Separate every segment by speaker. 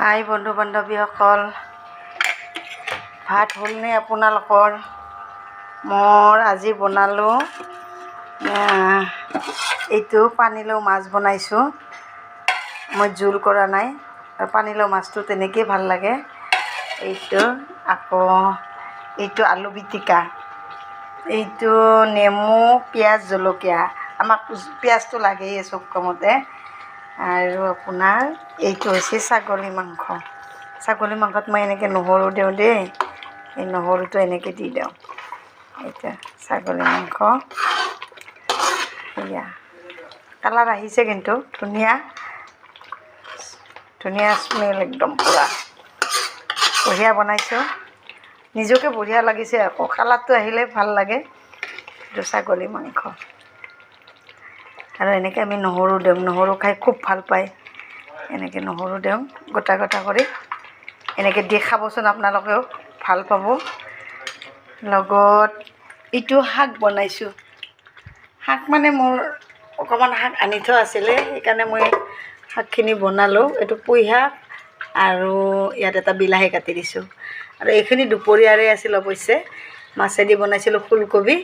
Speaker 1: হাই বন্ধু বান্ধৱীসকল, ভাত হ'লনে আপোনালোকৰ? মই আজি বনালোঁ এইটো পানীলাও মাছ বনাইছোঁ। মই জোল কৰা নাই, আৰু পানীলাও মাছটো তেনেকেই ভাল লাগে। এইটো আকৌ এইটো আলু পিটিকা, এইটো নেমু পিঁয়াজ জলকীয়া। আমাক পিঁয়াজটো লাগেই চব কামতে। আৰু আপোনাৰ এইটো হৈছে ছাগলী মাংস। ছাগলী মাংসত মই এনেকৈ নহৰু দিওঁ দেই, এই নহৰুটো এনেকৈ দি দিওঁ। এতিয়া ছাগলী মাংস এয়া কালাৰ আহিছে, কিন্তু ধুনীয়া ধুনীয়া স্মেল, একদম পূৰা বঢ়িয়া বনাইছোঁ। নিজকে বঢ়িয়া লাগিছে, আকৌ কালাৰটো আহিলে ভাল লাগে। এইটো ছাগলী মাংস, আৰু এনেকৈ আমি নহৰু দিওঁ, নহৰু খাই খুব ভাল পায়। এনেকৈ নহৰু দিওঁ গোটা গোটা কৰি, এনেকৈ দি খাবচোন, আপোনালোকেও ভাল পাব। লগত এইটো শাক বনাইছোঁ। শাক মানে মোৰ অকণমান শাক আনি থোৱা আছিলে, সেইকাৰণে মই শাকখিনি বনালোঁ। এইটো পুঁই শাক, আৰু ইয়াত এটা বিলাহী কাটি দিছোঁ। আৰু এইখিনি দুপৰীয়াৰে আছিল অৱশ্যে, মাছেদি বনাইছিলোঁ ফুলকবি,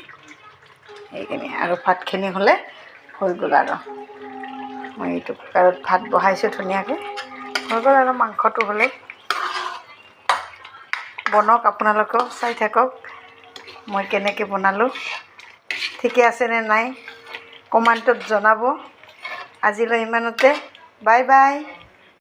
Speaker 1: সেইখিনি। আৰু ভাতখিনি হ'লে হৈ গ'ল। আৰু মই এইটো কুকাৰত ভাত বহাইছোঁ ধুনীয়াকৈ, হৈ গ'ল। আৰু মাংসটো হ'লে বনাওক, আপোনালোকেও চাই থাকক মই কেনেকৈ বনালোঁ। ঠিকে আছেনে নাই কমেণ্টত জনাব। আজিলৈ ইমানতে, বাই বাই।